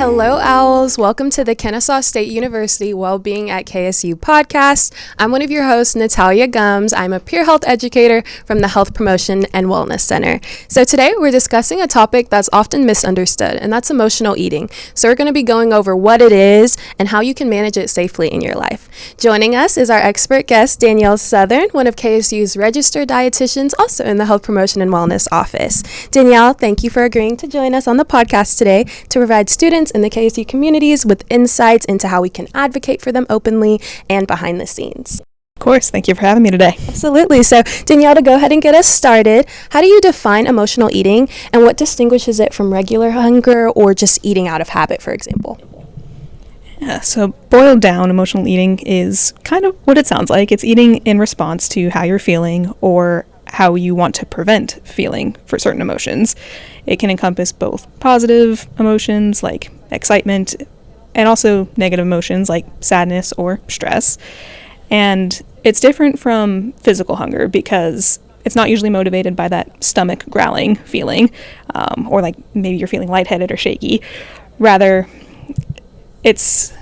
Hello, Owls. Welcome to the Kennesaw State University Wellbeing KSU Podcast. I'm one of your hosts, Natalia Gums. I'm a peer health educator from the Health Promotion and Wellness Center. So today we're discussing a topic that's often misunderstood, and that's emotional eating. So we're going to be going over what it is and how you can manage it safely in your life. Joining us is our expert guest, Danielle Southern, one of KSU's registered dietitians, also in the Health Promotion and Wellness office. Danielle, thank you for agreeing to join us on the podcast today to provide students in the KSU communities with insights into how we can advocate for them openly and behind the scenes. Of course. Thank you for having me today. Absolutely. So, Danielle, to go ahead and get us started, how do you define emotional eating and what distinguishes it from regular hunger or just eating out of habit, for example? Yeah, so boiled down, emotional eating is kind of what it sounds like. It's eating in response to how you're feeling or how you want to prevent feeling for certain emotions. It can encompass both positive emotions like excitement and also negative emotions like sadness or stress. And it's different from physical hunger because it's not usually motivated by that stomach growling feeling, or like maybe you're feeling lightheaded or shaky. Rather, it's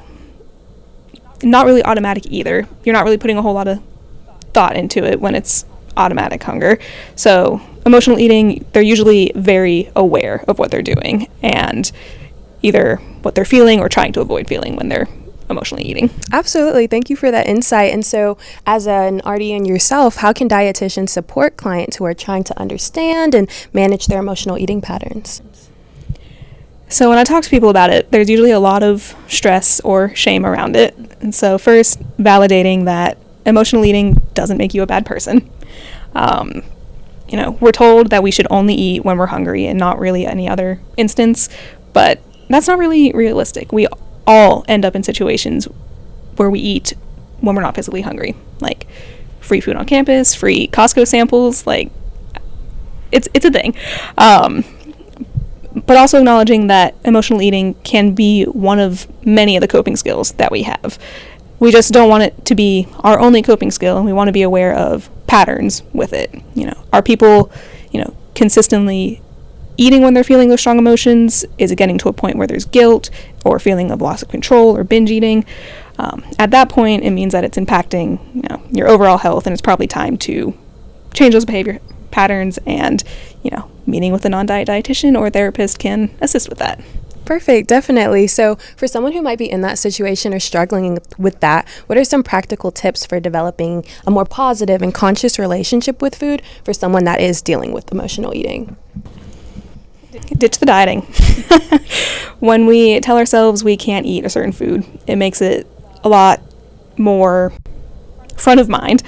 not really automatic either. You're not really putting a whole lot of thought into it when it's automatic hunger. So emotional eating, they're usually very aware of what they're doing and either what they're feeling or trying to avoid feeling when they're emotionally eating. Absolutely. Thank you for that insight. And so as an RDN yourself, how can dietitians support clients who are trying to understand and manage their emotional eating patterns? So when I talk to people about it, there's usually a lot of stress or shame around it. And so first, validating that emotional eating doesn't make you a bad person. We're told that we should only eat when we're hungry and not really any other instance, but that's not really realistic. We all end up in situations where we eat when we're not physically hungry, like free food on campus, free Costco samples, like it's a thing. But also acknowledging that emotional eating can be one of many of the coping skills that we have. We just don't want it to be our only coping skill, and we want to be aware of patterns with it. Are people, consistently eating when they're feeling those strong emotions? Is it getting to a point where there's guilt or feeling of loss of control or binge eating? At that point, it means that it's impacting, your overall health, and it's probably time to change those behavior patterns, and, meeting with a non-diet dietitian or therapist can assist with that. Perfect, definitely. So for someone who might be in that situation or struggling with that, what are some practical tips for developing a more positive and conscious relationship with food for someone that is dealing with emotional eating? Ditch the dieting. When we tell ourselves we can't eat a certain food, it makes it a lot more front of mind.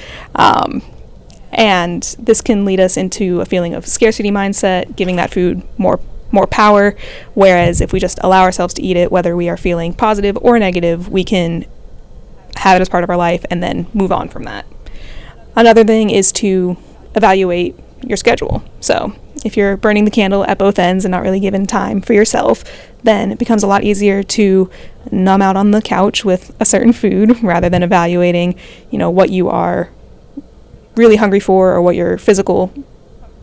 And this can lead us into a feeling of scarcity mindset, giving that food more power, whereas if we just allow ourselves to eat it, whether we are feeling positive or negative, we can have it as part of our life and then move on from that. Another thing is to evaluate your schedule. So if you're burning the candle at both ends and not really giving time for yourself, then it becomes a lot easier to numb out on the couch with a certain food rather than evaluating, what you are really hungry for or what your physical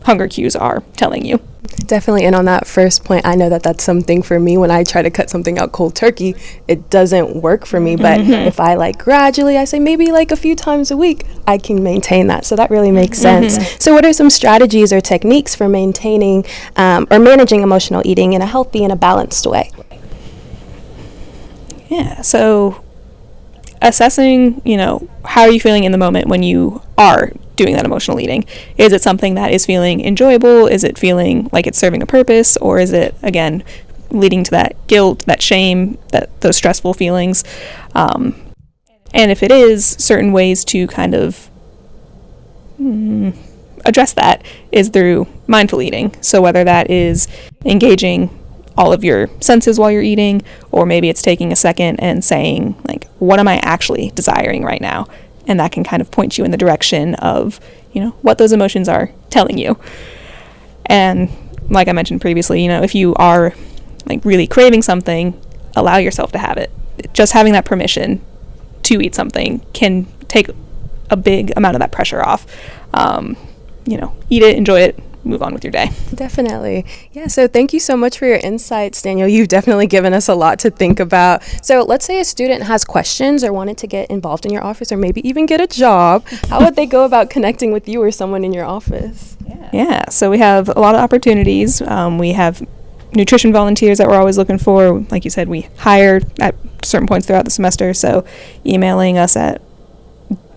hunger cues are telling you. Definitely. And on that first point, I know that that's something for me. When I try to cut something out cold turkey, it doesn't work for me. But if I gradually, I say maybe a few times a week, I can maintain that. So that really makes sense. So what are some strategies or techniques for maintaining or managing emotional eating in a healthy and a balanced way? Yeah. So assessing, how are you feeling in the moment when you are doing that emotional eating? Is it something that is feeling enjoyable? Is it feeling like it's serving a purpose? Or is it, again, leading to that guilt, that shame, those stressful feelings? And if it is, certain ways to kind of address that is through mindful eating. So whether that is engaging all of your senses while you're eating, or maybe it's taking a second and saying, what am I actually desiring right now? And that can kind of point you in the direction of, what those emotions are telling you. And like I mentioned previously, if you are really craving something, allow yourself to have it. Just having that permission to eat something can take a big amount of that pressure off. Eat it, enjoy it, move on with your day. Definitely. Yeah, so thank you so much for your insights, Danielle. You've definitely given us a lot to think about. So let's say a student has questions or wanted to get involved in your office or maybe even get a job. How would they go about connecting with you or someone in your office? Yeah, so we have a lot of opportunities. We have nutrition volunteers that we're always looking for. Like you said, we hire at certain points throughout the semester, so emailing us at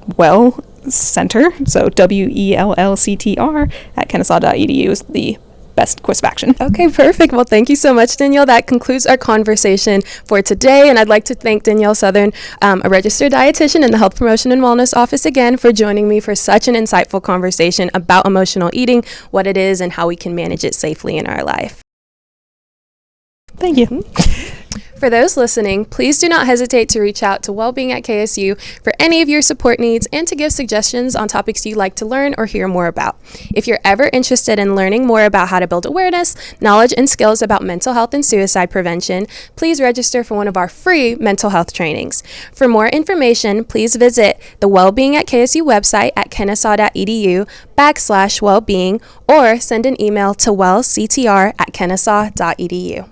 WellCenter, so WELLCTR at Kennesaw.edu is the best course of action. Okay, perfect. Well, thank you so much, Danielle. That concludes our conversation for today, and I'd like to thank Danielle Southern, a registered dietitian in the Health Promotion and Wellness Office, again for joining me for such an insightful conversation about emotional eating, what it is, and how we can manage it safely in our life. Thank you. For those listening, please do not hesitate to reach out to Wellbeing at KSU for any of your support needs and to give suggestions on topics you'd like to learn or hear more about. If you're ever interested in learning more about how to build awareness, knowledge, and skills about mental health and suicide prevention, please register for one of our free mental health trainings. For more information, please visit the Wellbeing at KSU website at kennesaw.edu/wellbeing or send an email to wellctr@kennesaw.edu.